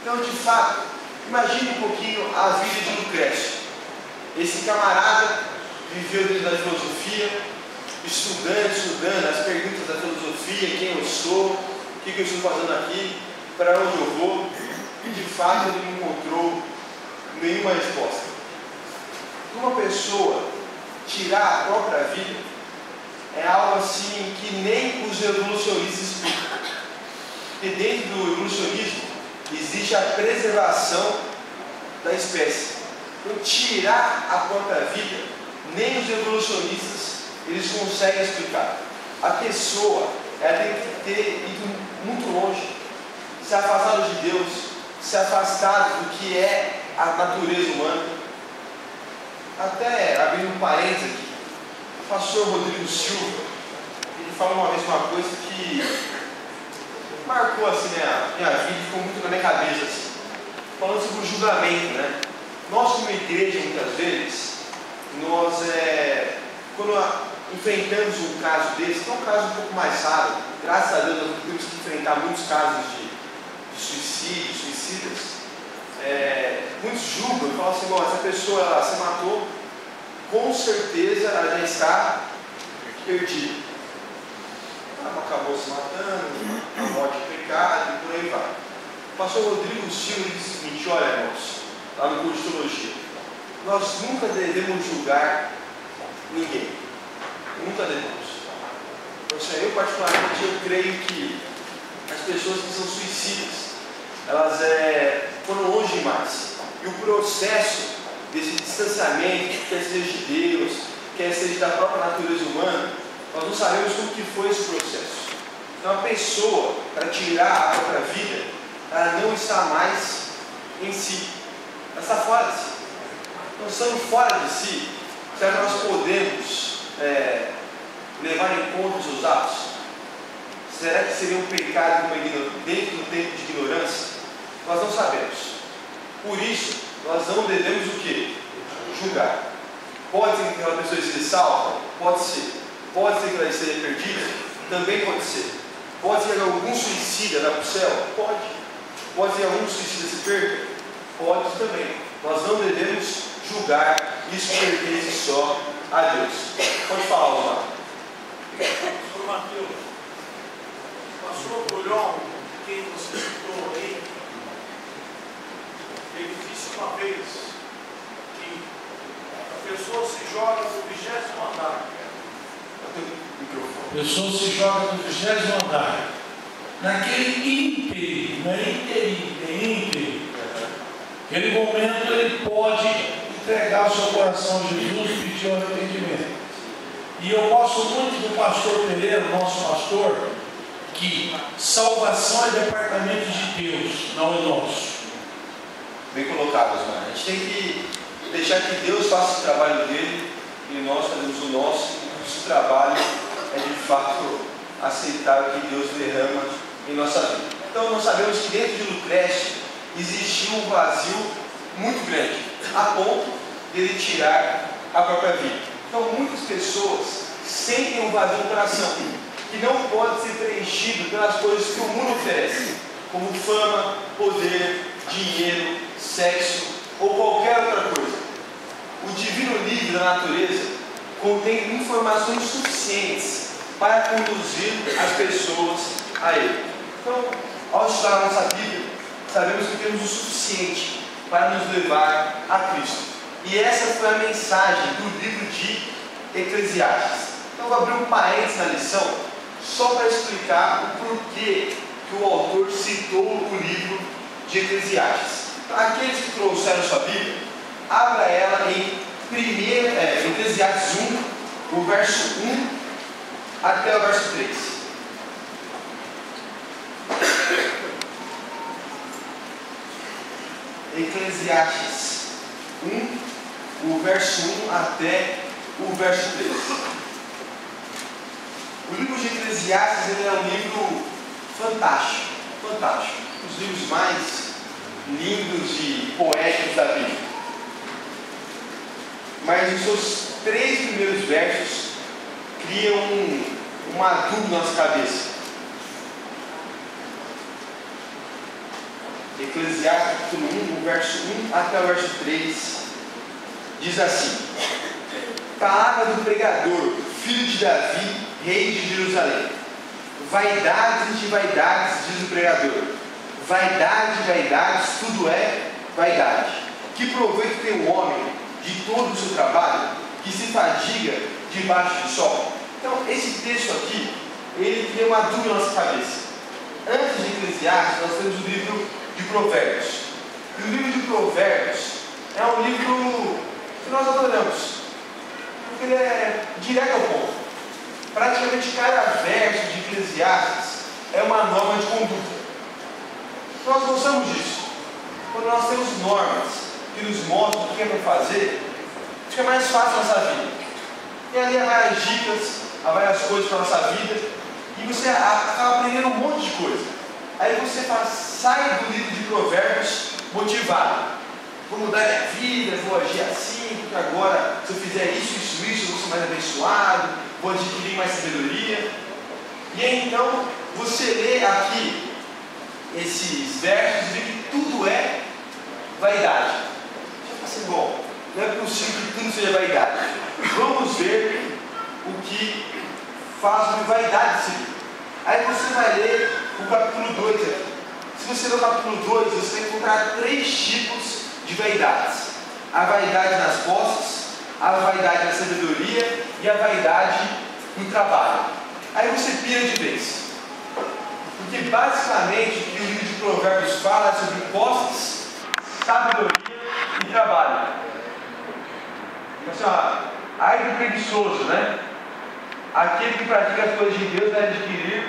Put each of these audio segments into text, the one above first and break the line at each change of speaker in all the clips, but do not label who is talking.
Então, de fato, imagine um pouquinho a vida de Lucrécio. Esse camarada viveu dentro da filosofia, estudando as perguntas da filosofia, quem eu sou, o que eu estou fazendo aqui, para onde eu vou, e de fato ele não encontrou nenhuma resposta. Uma pessoa tirar a própria vida é algo assim que nem os evolucionistas explicam. Porque dentro do evolucionismo existe a preservação da espécie. Então, tirar a própria vida, nem os evolucionistas eles conseguem explicar. A pessoa ela tem que ter ido muito longe, se afastado de Deus, se afastado do que é a natureza humana. Até abrindo um parênteses aqui, o pastor Rodrigo Silva, ele falou uma vez uma coisa que marcou assim minha vida, ficou muito na minha cabeça assim, falando sobre o julgamento, né? Nós como igreja, muitas vezes, nós quando enfrentamos um caso desse, que é um caso um pouco mais raro, graças a Deus nós temos que enfrentar muitos casos de suicidas, muitos julgam e falam assim, bom, essa pessoa ela se matou, com certeza ela já está perdida. Ela acabou se matando, a morte é pecado e por aí vai. O pastor Rodrigo Silva disse o seguinte, olha irmãos, lá no curso de teologia, nós nunca devemos julgar ninguém. Nunca devemos. Então, eu particularmente eu creio que as pessoas que são suicidas, elas foram longe demais. E o processo desse distanciamento, quer seja de Deus, quer seja da própria natureza humana, nós não sabemos como que foi esse processo. Então a pessoa, para tirar a própria vida, ela não está mais em si. Ela está fora de si. Então, estando fora de si, será que nós podemos levar em conta os seus atos? Será que seria um pecado dentro do tempo de ignorância? Nós não sabemos. Por isso, nós não devemos o quê? Julgar. Pode ser que aquela pessoa esteja salva? Pode ser. Pode ser que ela esteja perdida? Também pode ser. Pode ser que algum suicida vá para o céu? Pode. Pode ser que algum suicida se perca? Pode também. Nós não devemos julgar. Isso pertence só a Deus. Pode falar, Osmar.
Pastor Mateus, o pastor Bulhon, quem você citou aí, ele disse uma vez que a pessoa se joga no 20º andar.
A pessoa se joga no 20º andar. Naquele ínterim, não é inteirinho, é ínterim. Naquele momento ele pode entregar o seu coração a Jesus e pedir o arrependimento. E eu gosto muito do pastor Pereira, nosso pastor, que salvação é departamento de Deus, não é nosso.
Bem colocado, Osmar. A gente tem que deixar que Deus faça o trabalho dele e nós fazemos o nosso. E o nosso trabalho é de fato aceitar o que Deus derrama em nossa vida. Então nós sabemos que dentro de Lucrécio existia um vazio muito grande, a ponto de ele tirar a própria vida. Então muitas pessoas sentem um vazio no coração que não pode ser preenchido pelas coisas que o mundo oferece, como fama, poder, dinheiro, sexo ou qualquer outra coisa. O divino livro da natureza contém informações suficientes para conduzir as pessoas a ele. Então, ao estudar a nossa Bíblia, sabemos que temos o suficiente para nos levar a Cristo. E essa foi a mensagem do livro de Eclesiastes. Então, vou abrir um parênteses na lição, só para explicar o porquê que o autor citou o livro de Eclesiastes. Aqueles que trouxeram sua Bíblia, abra ela em Eclesiastes 1, o verso 1 até o verso 3. Eclesiastes 1, o verso 1 até o verso 3. O livro de Eclesiastes ele é um livro fantástico, fantástico. Um dos livros mais lindos e poéticos da Bíblia. Mas os seus 3 primeiros versos criam uma dúvida na nossa cabeça. Eclesiastes capítulo 1, o verso 1 até o verso 3, diz assim: palavra do pregador, filho de Davi, rei de Jerusalém. Vaidades de vaidades, diz o pregador. Vaidade de vaidades, tudo é vaidade. Que proveito tem o homem de todo o seu trabalho, que se fadiga debaixo do sol? Então, esse texto aqui, ele cria uma dúvida na nossa cabeça. Antes de Eclesiastes, nós temos o livro de Provérbios. E o livro de Provérbios é um livro que nós adoramos, porque ele é direto ao ponto. Praticamente cada verso de Eclesiastes é uma norma de conduta. Nós gostamos disso. Quando nós temos normas que nos mostram o que é para fazer, fica mais fácil a nossa vida. E ali há várias dicas, há várias coisas para a nossa vida, e você acaba aprendendo um monte de coisa. Aí você sai do livro de Provérbios motivado. Vou mudar minha vida, vou agir assim, porque agora, se eu fizer isso, eu vou ser mais abençoado, vou adquirir mais sabedoria. E aí, então, você lê aqui esses versos e vê que tudo é vaidade. Você fala assim, bom, não é possível que tudo seja vaidade. Vamos ver o que fala sobre vaidade desse livro. Aí você vai ler o capítulo 2 aqui. Se você ler o capítulo 2, você vai encontrar 3 tipos de vaidades: a vaidade nas posses, a vaidade na sabedoria e a vaidade no trabalho. Aí você pira de vez, porque basicamente o que o livro de Provérbios fala é sobre posses, sabedoria e trabalho. Então, assim, ai do preguiçoso, né? Aquele que pratica as coisas de Deus vai adquirir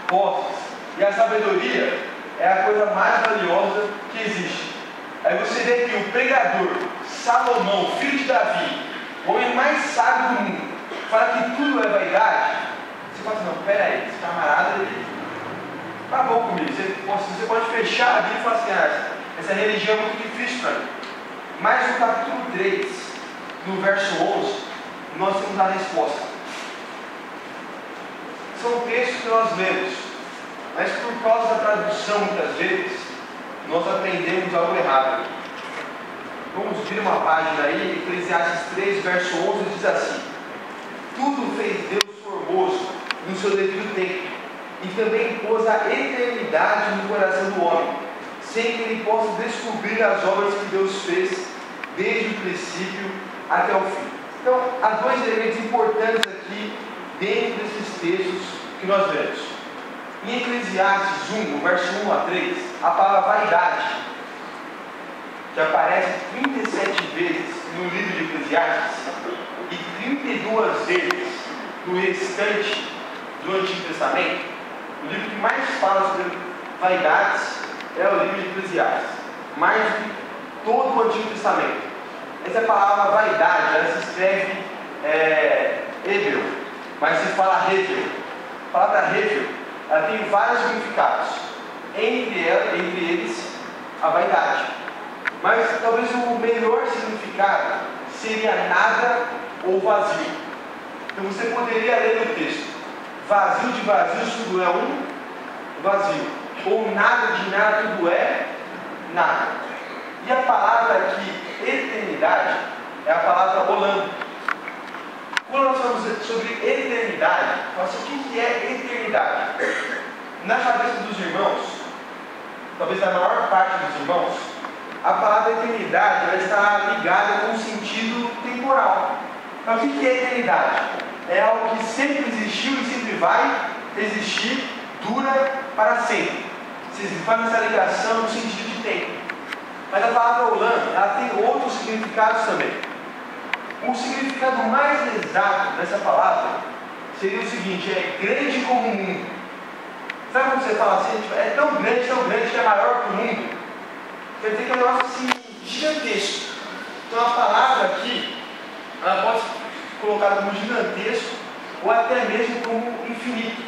posses, e a sabedoria é a coisa mais valiosa que existe. Aí você vê que o pregador Salomão, filho de Davi, o homem mais sábio do mundo, fala que tudo é vaidade. Você fala assim, não, peraí, esse camarada, ele tá bom comigo. Você pode fechar a Bíblia e falar assim, essa religião é muito difícil para mim. Mas no capítulo 3, no verso 11, nós temos a resposta. São textos que nós lemos, mas por causa da tradução, muitas vezes, nós aprendemos algo errado. Vamos vir uma página aí, Eclesiastes 3, verso 11, diz assim: tudo fez Deus formoso no seu devido tempo, e também pôs a eternidade no coração do homem, sem que ele possa descobrir as obras que Deus fez desde o princípio até o fim. Então, há 2 elementos importantes aqui dentro desses textos que nós vemos. Em Eclesiastes 1, no verso 1 a 3, a palavra vaidade, que aparece 37 vezes no livro de Eclesiastes e 32 vezes no restante do Antigo Testamento, o livro que mais fala sobre vaidades é o livro de Eclesiastes, mais do que todo o Antigo Testamento. Essa palavra vaidade, ela se escreve Hebel, mas se fala Hevel. A palavra Hevel, ela tem vários significados, entre eles a vaidade. Mas talvez o melhor significado seria nada ou vazio. Então você poderia ler no texto: vazio de vazios tudo é um vazio, ou nada de nada tudo é nada. E a palavra aqui, eternidade, é a palavra olam. Quando nós falamos sobre eternidade, nós o que é eternidade? Na cabeça dos irmãos, talvez na maior parte dos irmãos, a palavra eternidade ela está ligada com um sentido temporal. Mas o que é eternidade? É algo que sempre existiu e sempre vai existir, dura para sempre. Se faz essa ligação no sentido de tempo. Mas a palavra olam, ela tem outros significados também. O significado mais exato dessa palavra seria o seguinte: é grande como o mundo. Sabe quando você fala assim, é tão grande que é maior que o mundo? Quer dizer que é um negócio assim, gigantesco. Então a palavra aqui, ela pode ser colocada como gigantesco ou até mesmo como infinito.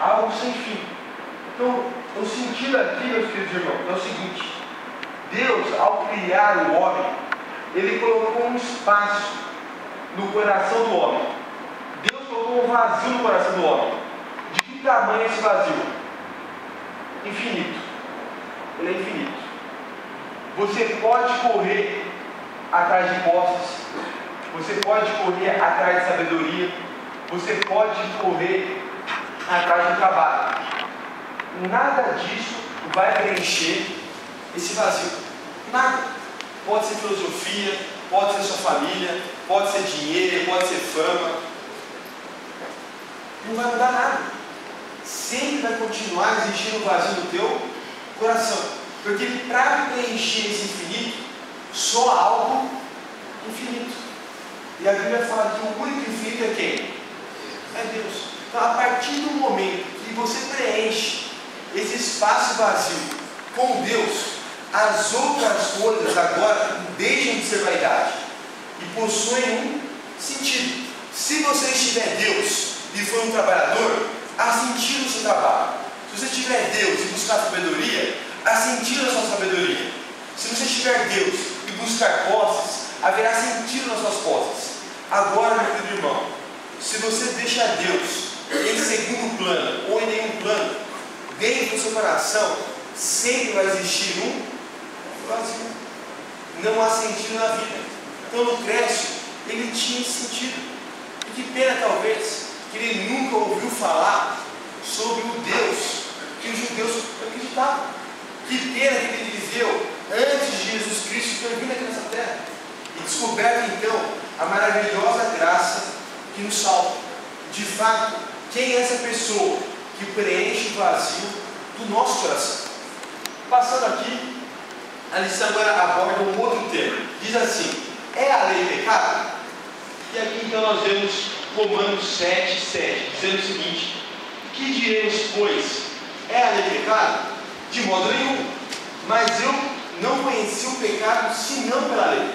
Algo sem fim. Então, o sentido aqui, meus queridos irmãos, é o seguinte: Deus, ao criar o homem, Ele colocou um espaço no coração do homem. Deus colocou um vazio no coração do homem. De que tamanho é esse vazio? Infinito. ele é infinito. Você pode correr atrás de posses, você pode correr atrás de sabedoria, você pode correr atrás do trabalho. Nada disso vai preencher esse vazio. Nada. Pode ser filosofia, pode ser sua família, pode ser dinheiro, pode ser fama. Não vai mudar nada. Sempre vai continuar existindo um vazio no teu coração. Porque para preencher esse infinito, só há algo infinito. E a Bíblia fala que o único infinito é quem? É Deus. Então, a partir do momento que você preenche esse espaço vazio com Deus, as outras coisas agora deixam de ser vaidade e possuem um sentido. Se você estiver Deus e for um trabalhador, há sentido no seu trabalho. Se você tiver Deus e buscar sabedoria, há sentido na sua sabedoria. Se você tiver Deus e buscar posses, haverá sentido nas suas posses. Agora, meu querido irmão, se você deixar Deus em segundo plano ou em nenhum plano, dentro do seu coração sempre vai existir um vazio. Não há sentido na vida. Então, Lucrécio, ele tinha sentido. E que pena, talvez, que ele nunca ouviu falar sobre o Deus que os judeus acreditavam. Que pena que ele viveu antes de Jesus Cristo ter vindo aqui nessa terra e descoberto então a maravilhosa graça que nos salva. De fato, quem é essa pessoa que preenche o vazio do nosso coração? Passando aqui, a lição agora aborda um outro tema. Diz assim: é a lei pecado? E aqui então nós vemos Romanos 7:7, dizendo o seguinte: que diremos, pois? É a lei pecado? De modo nenhum. Mas eu não conheci o pecado senão pela lei,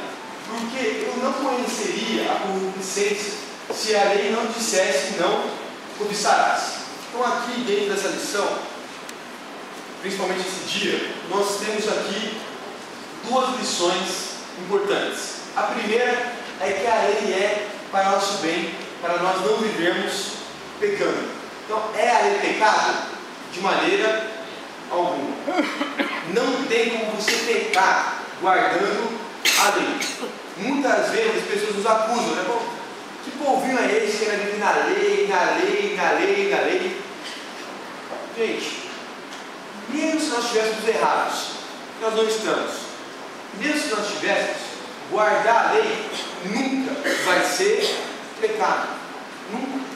porque eu não conheceria a concupiscência se a lei não dissesse não cobiçarás. Então aqui dentro dessa lição, principalmente esse dia, nós temos aqui duas lições importantes. A primeira é que a lei é para nosso bem, para nós não vivermos pecando. Então, é a lei pecado? De maneira alguma. Não tem como você pecar guardando a lei. Muitas vezes as pessoas nos acusam, né? Bom, que povinho é esse que vai viver na lei, na lei, na lei, na lei? Gente, mesmo se nós estivéssemos errados, nós não estamos. Mesmo se nós estivéssemos, guardar a lei nunca vai ser pecado. Nunca.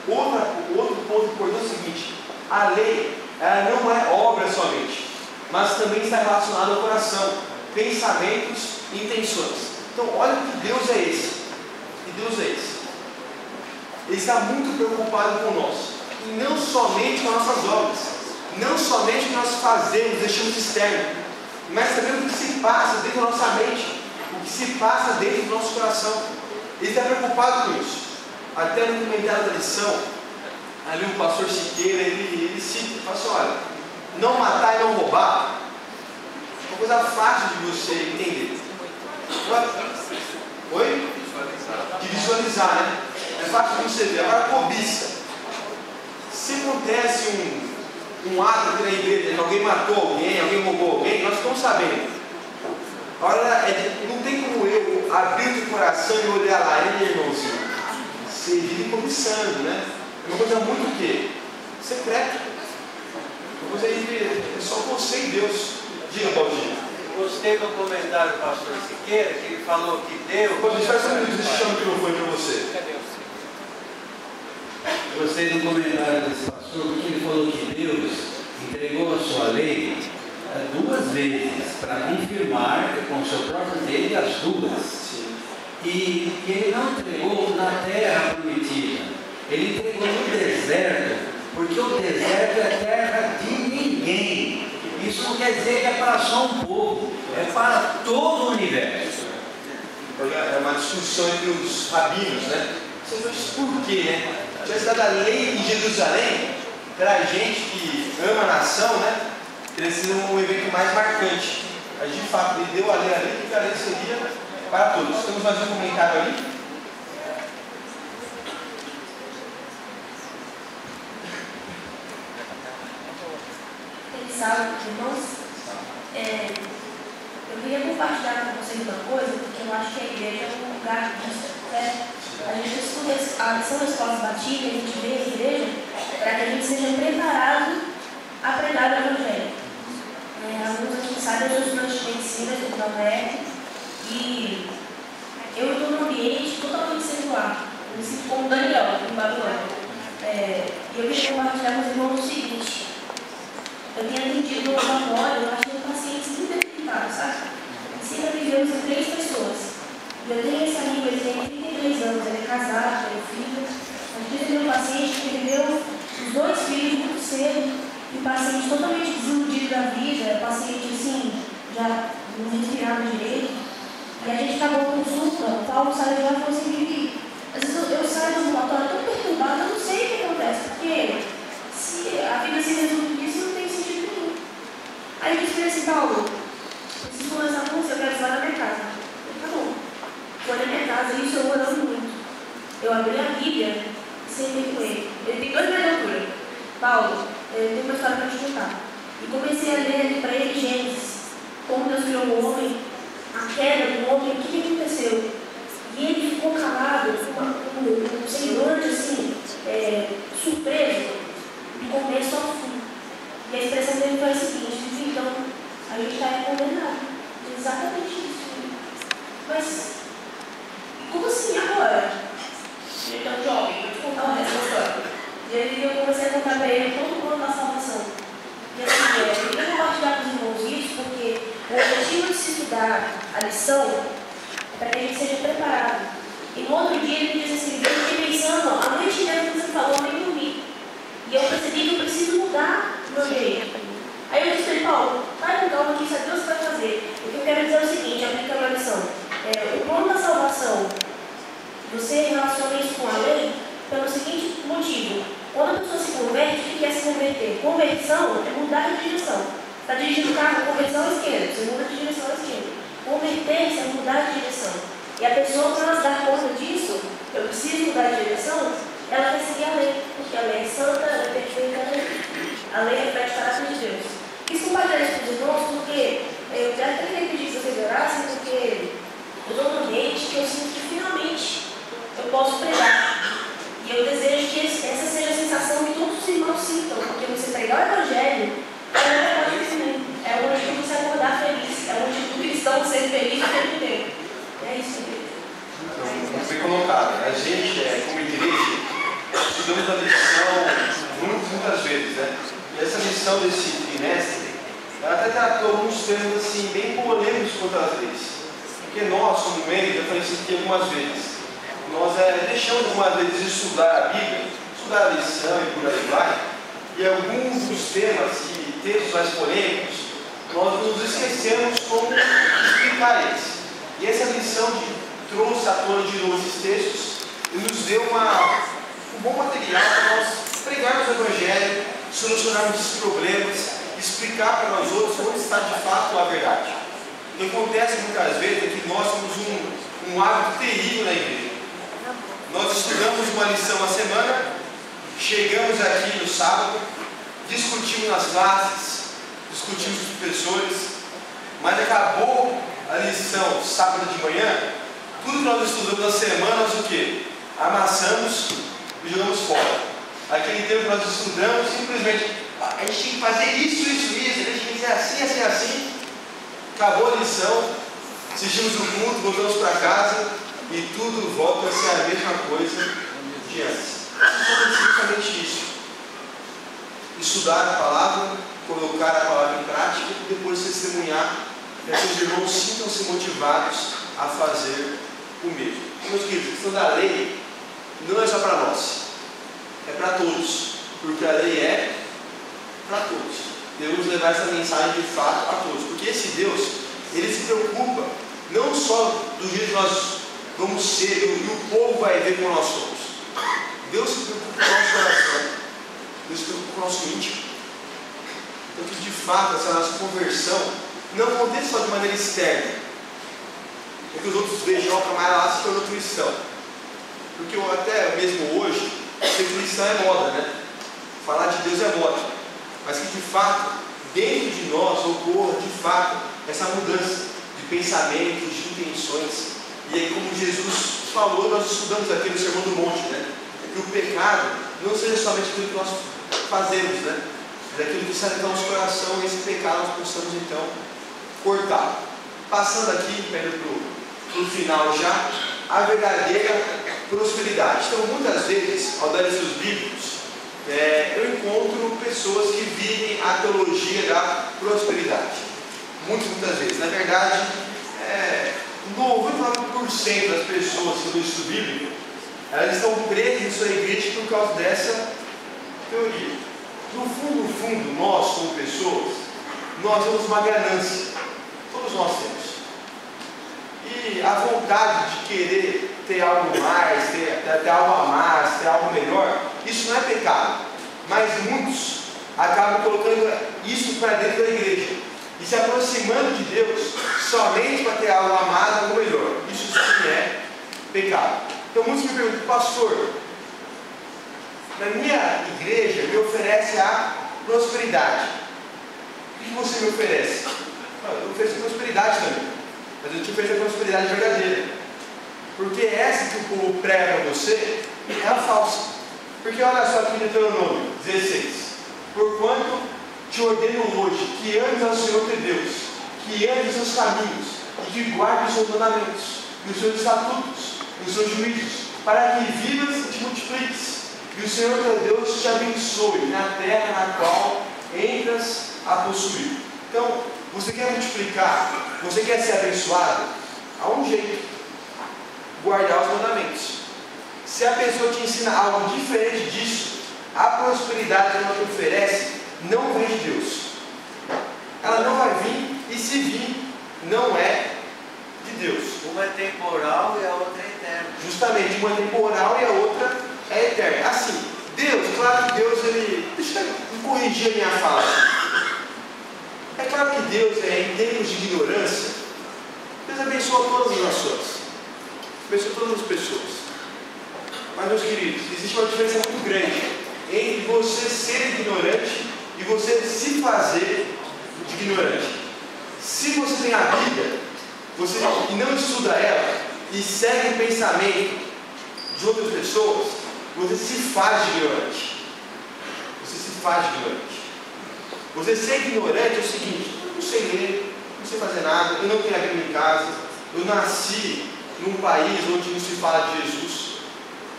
Outro ponto importante é o seguinte: a lei, ela não é obra somente, mas também está relacionada ao coração, pensamentos e intenções. Então, olha que Deus é esse. Que Deus é esse? Ele está muito preocupado com nós, e não somente com as nossas obras, não somente o que nós fazemos, deixamos externo, mas também o que se passa dentro da nossa mente, o que se passa dentro do nosso coração. Ele está preocupado com isso. Até no comentário da lição, ali o pastor Siqueira, ele cita, fala assim: olha, não matar e não roubar é uma coisa fácil de você entender. Oi? De visualizar, né? É fácil de você ver. Agora, cobiça. Se acontece um ato aqui na igreja, alguém matou alguém roubou alguém, nós estamos sabendo. Agora, não tem como eu abrir o coração e olhar lá, irmãozinho. Você vive cobiçando, né? É uma coisa muito o quê? Secreta. Uma coisa aí, é só você e Deus. Diga, Paulinho.
Gostei do comentário do pastor Siqueira, que ele falou que Deus...
Pode faz um minuto, deixa eu chamar o microfone para você.
Cadê você?
Gostei do comentário desse pastor, porque ele falou que Deus entregou a sua lei duas vezes, para confirmar com o seu próprio dedo as duas. E ele não entregou na terra prometida, ele entregou no deserto, porque o deserto é terra de ninguém. Isso não quer dizer que é para só um povo, é para todo o universo.
É uma discussão entre os rabinos, né? Você faz por quê, né? Tivesse dado a lei em Jerusalém, para a gente que ama a nação, né? Teria sido um evento mais marcante. Mas de fato, ele deu a lei ali, porque a lei seria para todos. Temos mais um comentário ali?
Ele sábado, irmãos. Eu queria compartilhar com vocês uma coisa, porque eu acho que a igreja é um lugar disso, né? A gente estuda a lição das escolas batidas, a gente vê a igreja para que a gente seja preparado a pregar o Evangelho. Alguns aqui sabem, eu sou estudante de medicina, do Provérbio, e eu estou num ambiente totalmente secular. Eu me sinto como Daniel, em Babilônia. E eu queria compartilhar com os irmãos o seguinte: eu tinha atendido no laboratório, eu achei pacientes muito debilitados, sabe? E sempre vivemos em 3 pessoas. E eu tenho esse amigo, ele tem 33 anos, ele é casado, tem filho. Eu tive um paciente que perdeu os 2 filhos muito cedo, e paciente totalmente desiludido da vida, paciente assim, já não respirava direito. E a gente acabou com consulta, o Paulo saiu de lá e falou assim: às vezes eu saio do ambulatório tão perturbado, eu não sei o que acontece, porque se a vida se resume disso, não tem sentido nenhum. Aí eu disse para ele assim: Paulo, preciso começar com você, eu quero ir lá na minha casa. Eu falei: tá bom. Foi na minha casa, e isso eu orando muito. Eu abri a Bíblia e sentei com ele. Ele tem 2 metros de altura. Paulo, eu tenho uma história para te contar. E comecei a ler ali para ele Gênesis, como Deus criou o homem, a queda do homem, o que aconteceu. E ele ficou calado, um semblante assim, surpreso, do começo ao fim. E a expressão dele foi a seguinte: então, a gente está condenado. Exatamente isso. Mas, como assim agora? Ele é tão jovem, vou te contar o resto da história. E aí eu comecei a contar para ele todo o plano da salvação. E assim, eu queria compartilhar com os irmãos isso, porque o objetivo de se estudar a lição é para que a gente seja preparado. E no outro dia ele disse assim: eu fiquei pensando, a noite inteira que você falou, eu nem dormi. E eu percebi que eu preciso mudar o meu jeito. Aí eu disse para ele: Paulo, vai com calma que isso é Deus que vai fazer. O que eu quero dizer é o seguinte, aplicando a lição. O plano da salvação, você relaciona isso com a lei pelo seguinte motivo: quando a pessoa se converte, o que é se converter? Conversão é mudar de direção. Está dirigindo o carro, conversão à esquerda, você muda de direção à esquerda. Converter-se é mudar de direção. E a pessoa, para ela se dar conta disso, eu preciso mudar de direção, ela vai seguir a lei, porque a lei é santa, ela é perfeita, a lei reflete o caráter de Deus. Quis compartilhar isso com os irmãos, porque eu já até queria pedir que vocês orassem, porque eu estou num ambiente que eu sinto que finalmente eu posso pregar. E eu desejo que essa seja a sensação que todos os irmãos sintam, porque você pregar o Evangelho é o motivo de você acordar feliz, é o motivo do cristão ser feliz o tempo inteiro. É isso, igreja.
Muito bem colocado. A gente, como igreja, estudamos a lição muitas vezes, né? E essa lição desse trimestre, ela até tratou alguns temas assim, bem polêmicos quantas vezes. Porque nós, como membros, eu falei isso aqui algumas vezes, nós deixamos algumas vezes de estudar a Bíblia, estudar a lição e por aí vai, e alguns dos temas e textos mais polêmicos, nós nos esquecemos como explicar eles. E essa lição trouxe à tona de novo esses textos e nos deu um bom material para nós pregarmos o Evangelho, solucionarmos esses problemas, explicar para nós outros onde está de fato a verdade. O que acontece muitas vezes é que nós temos um hábito terrível na igreja. Nós estudamos uma lição a semana, chegamos aqui no sábado, discutimos nas classes, discutimos com os professores, mas acabou a lição sábado de manhã, tudo que nós estudamos na semana, nós o quê? Amassamos e jogamos fora. Aquele tempo que nós estudamos, simplesmente, a gente tem que fazer isso, a gente tem que ser assim. Acabou a lição, assistimos o culto, voltamos para casa e tudo volta a ser a mesma coisa de antes. Simplesmente isso. Estudar a palavra, colocar a palavra em prática e depois testemunhar, para que os irmãos sintam-se motivados a fazer o mesmo. Meus queridos, a questão da lei não é só para nós, é para todos, porque a lei é para todos. Devemos levar essa mensagem de fato a todos, porque esse Deus, ele se preocupa não só do jeito que nós vamos ser e o povo vai ver como nós somos. Deus se preocupa com o nosso coração, Deus se preocupa com o nosso íntimo. Então que de fato essa nossa conversão não aconteça só de maneira externa, é que os outros vejam o camarada lá se tornou cristão. Porque até mesmo hoje, ser cristão é moda, né? Falar de Deus é moda. Mas que de fato dentro de nós ocorra de fato essa mudança de pensamentos, de intenções. E aí, como Jesus falou, nós estudamos aqui no Sermão do Monte, né? Que o pecado não seja somente aquilo que nós fazemos, né? Mas aquilo que sai do nosso coração, e esse pecado nós possamos então cortar. Passando aqui, para o final já, a verdadeira prosperidade. Então, muitas vezes, ao dar esses livros, eu encontro pessoas que vivem a teologia da prosperidade. Muitas vezes. Na verdade, 99% das pessoas que no estudo bíblico, elas estão presas em sua igreja por causa dessa teoria. No fundo, nós como pessoas, nós temos uma ganância. Todos nós temos. E a vontade de querer ter algo mais, ter algo a mais, ter algo melhor, isso não é pecado. Mas muitos acabam colocando isso para dentro da igreja e se aproximando de Deus somente para ter algo a mais, algo melhor. Isso sim é pecado. Então muitos me perguntam, pastor, na minha igreja me oferece a prosperidade. O que você me oferece? Eu ofereço prosperidade também, mas eu te ofereço a prosperidade verdadeira. Porque essa que o povo prega para você é a falsa. Porque olha só aqui no Deuteronômio 16. Porquanto te ordeno hoje que ames ao Senhor teu Deus, que ames os seus caminhos, e que guarde os seus mandamentos, e os seus estatutos, e os seus juízos, para que vivas e te multipliques. E o Senhor teu Deus te abençoe na terra na qual entras a possuir. Então, você quer multiplicar, você quer ser abençoado? Há um jeito: guardar os mandamentos. Se a pessoa te ensina algo diferente disso, a prosperidade que ela te oferece não vem de Deus. Ela não vai vir, e se vir, não é de Deus.
Uma é temporal e a outra é eterna.
Justamente, uma é temporal e a outra é eterna. Assim, Deus, claro que Deus, deixa eu corrigir a minha fala. É claro que Deus, em termos de ignorância, Deus abençoa todas as nações, abençoa todas as pessoas. Mas, meus queridos, existe uma diferença muito grande entre você ser ignorante e você se fazer de ignorante. Se você tem a Bíblia, e não estuda ela, e segue o pensamento de outras pessoas, você se faz de ignorante. Você se faz de ignorante. Você ser ignorante é o seguinte: eu não sei ler, não sei fazer nada, eu não tenho a Bíblia em casa, eu nasci num país onde não se fala de Jesus.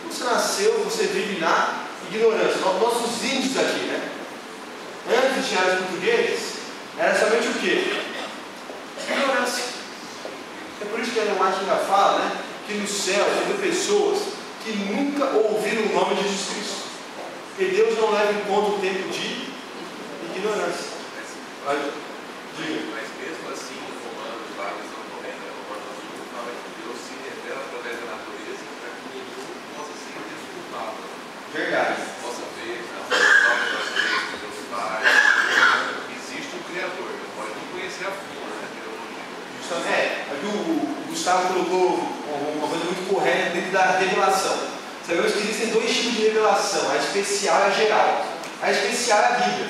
Você nasceu, você vive na ignorância. Nossos índios aqui, né? Antes de chegar os portugueses, era somente o quê? Ignorância. É por isso que a Ellen White ainda fala, né, que no céu tem pessoas que nunca ouviram o nome de Jesus Cristo. Porque Deus não leva em conta o tempo de ignorância. Diga.
Mas mesmo assim, Romanos, vários não comentam, Romanos 1 fala que Deus se revela através da natureza para que nenhum possa ser desculpado.
Verdade.
Possa ver, na forma das leis de Deus Pai. Existe um Criador, não pode nem conhecer a fundo, né?
Aqui o Gustavo colocou uma coisa muito correta dentro da revelação. Sabemos que existem dois tipos de revelação: a especial e a geral. A especial é a Bíblia,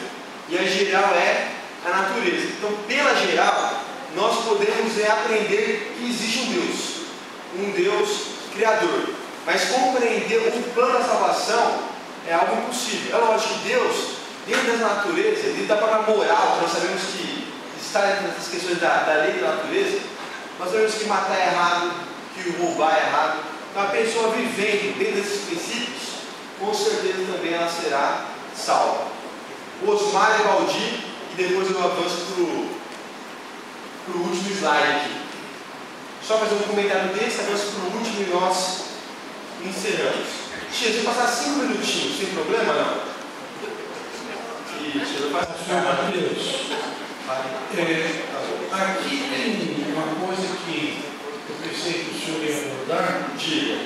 e a geral é a natureza. Então, pela geral, nós podemos aprender que existe um Deus criador. Mas compreender o plano da salvação é algo impossível. É lógico que Deus, dentro dessa natureza, dentro da própria moral, nós sabemos que está dentro das questões da lei da natureza, nós sabemos que matar é errado, que roubar é errado. Então, a pessoa vivendo dentro desses princípios, com certeza também ela será salva. O Osmar e Valdir, e depois eu avanço para o último slide aqui. Só fazer um comentário desse, avanço para o último e nós encerramos. Tia, se eu passar 5 minutinhos, sem problema não? Tia, eu passo
Senhor Mateus, aqui tem uma coisa que eu pensei que o senhor ia abordar.
Diga.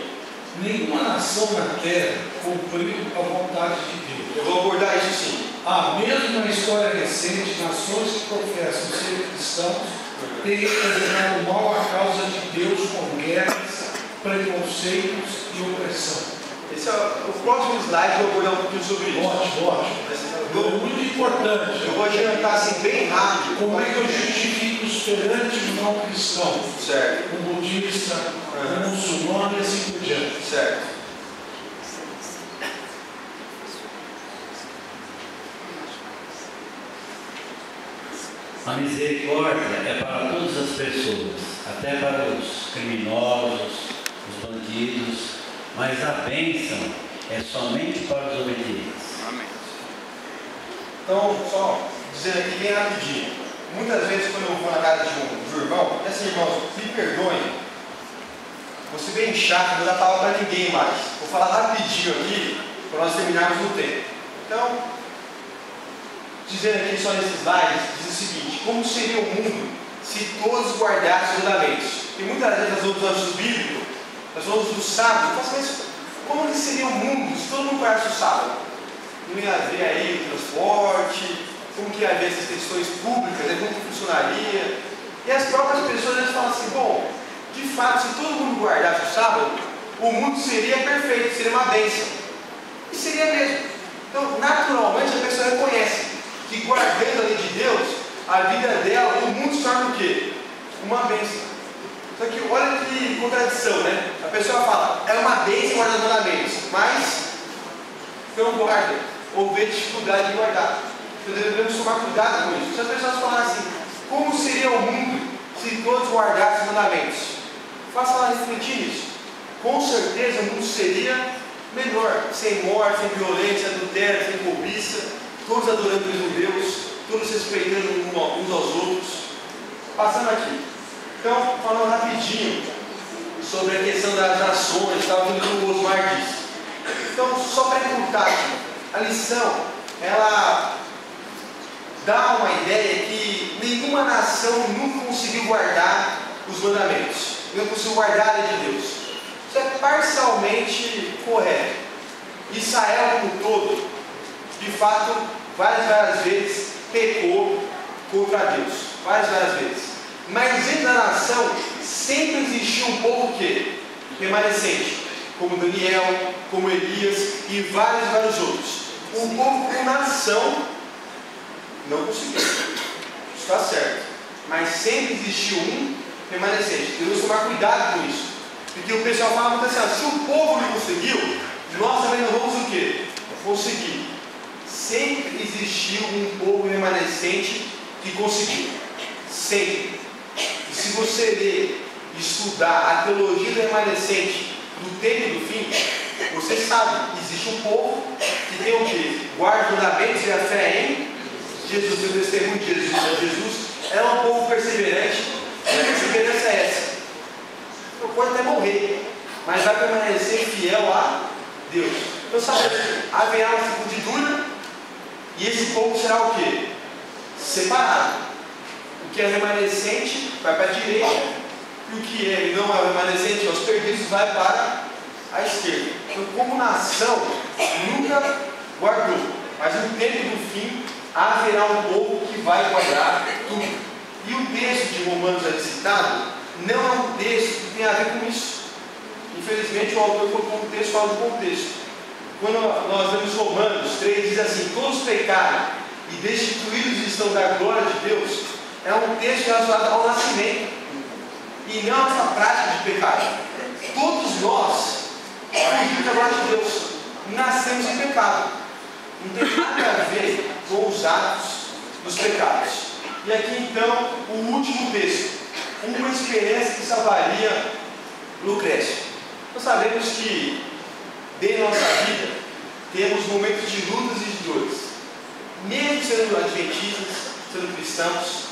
Nenhuma nação na terra cumpriu a vontade de Deus.
Eu vou abordar isso sim.
Mesmo na história recente, nações que professam ser cristãos têm representado mal a causa de Deus com guerras, preconceitos e opressão.
Esse é o próximo slide, eu vou abordar um pouquinho sobre isso.
Ótimo. muito importante.
Eu vou adiantar assim bem rápido.
Como é que eu justifico os perante o não cristão?
Certo.
Um budista, um muçulmano e assim por diante.
Certo.
A misericórdia é para todas as pessoas, até para os criminosos, os bandidos, mas a bênção é somente para os obedientes.
Amém. Então, só dizendo aqui bem rapidinho. Muitas vezes quando eu vou na casa de um irmão, e assim, irmãos, me perdoem, você bem chato, não dá palavra para ninguém mais. Vou falar rapidinho aqui, para nós terminarmos no tempo. Então, dizendo aqui só nesses slides, diz o seguinte: como seria o mundo se todos guardassem os mandamentos? E muitas vezes nós vamos no anjo bíblico, nós vamos do sábado, mas como que seria o mundo se todo mundo guardasse o sábado? Não ia haver aí o transporte, como que ia haver essas questões públicas, né? Como que funcionaria? E as próprias pessoas eles falam assim: bom, de fato, se todo mundo guardasse o sábado, o mundo seria perfeito, seria uma bênção. E seria mesmo. Então, naturalmente, a pessoa reconhece que guardando a lei de Deus, a vida dela, o mundo se torna o quê? Uma bênção. Só que olha que contradição, né? A pessoa fala, é uma bênção guardar os mandamentos, mas não guarda, ou vê dificuldade de guardar. Então devemos tomar cuidado com isso. Se as pessoas falarem assim, como seria o mundo se todos guardassem os mandamentos? Faça ela refletir nisso. Com certeza o mundo seria melhor, sem morte, sem violência, adultério, sem cobiça, todos adorando o mesmo Deus, todos respeitando uns aos outros. Passando aqui. Então, falando rapidinho sobre a questão das nações, estava vendo o que o Osmar disse. Então, só para encurtar aqui, a lição, ela dá uma ideia que nenhuma nação nunca conseguiu guardar os mandamentos, não conseguiu guardar a lei de Deus. Isso é parcialmente correto. Israel como todo, de fato, várias vezes pecou contra Deus. Várias vezes. Mas dentro da nação sempre existiu um povo que remanescente, como Daniel, como Elias e vários outros. Um povo como nação não conseguiu. Isso está certo. Mas sempre existiu um remanescente. Devemos tomar cuidado com isso. Porque o pessoal fala muito assim, se o povo não conseguiu, nós também não vamos o quê? Conseguir. Sempre existiu um povo remanescente que conseguiu. Sempre. E se você ler, estudar a teologia do remanescente do tempo e do fim, você sabe, existe um povo que tem o quê? Guarda os mandamentos e a fé em Jesus, o testemunho de Jesus. Jesus é um povo perseverante. E a perseverança é essa. Não pode até morrer, mas vai permanecer fiel a Deus. Então sabe, haverá uma fecundidura e esse povo será o quê? Separado. O que é remanescente vai para a direita e o que não é remanescente, os perdidos, vai para a esquerda. Então, como nação, nunca guardou, mas no tempo do fim haverá um povo que vai guardar tudo. E o texto de Romanos ali citado não é um texto que tem a ver com isso. Infelizmente o autor colocou um texto fora do contexto. Quando nós vemos Romanos 3, diz assim: todos pecaram e destituídos estão da glória de Deus. É um texto relacionado ao nascimento e não a nossa prática de pecado. Todos nós fugimos da glória de Deus, nascemos em pecado. Não tem nada a ver com os atos dos pecados. E aqui então o último texto, uma experiência que salvaria Lucrécio. Nós sabemos que dentro da nossa vida temos momentos de lutas e de dores, mesmo sendo adventistas, sendo cristãos,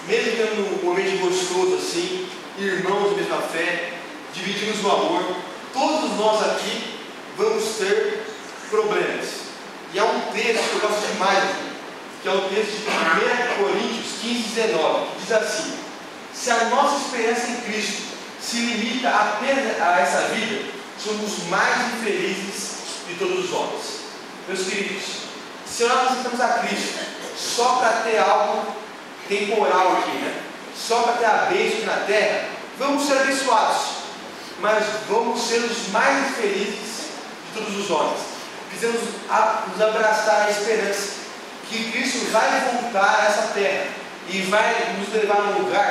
mesmo tendo um momento gostoso assim, irmãos de mesma fé, dividimos o amor, todos nós aqui vamos ter problemas. E há um texto que eu gosto demais, que é o texto de 1 Coríntios 15, 19, que diz assim: se a nossa esperança em Cristo se limita apenas a essa vida, somos os mais infelizes de todos os homens. Meus queridos, se nós aceitamos a Cristo só para ter algo temporal aqui, né? Só para ter a bênção aqui na terra, vamos ser abençoados, mas vamos ser os mais infelizes de todos os homens. Precisamos nos abraçar a esperança que Cristo vai voltar a essa terra e vai nos levar a um lugar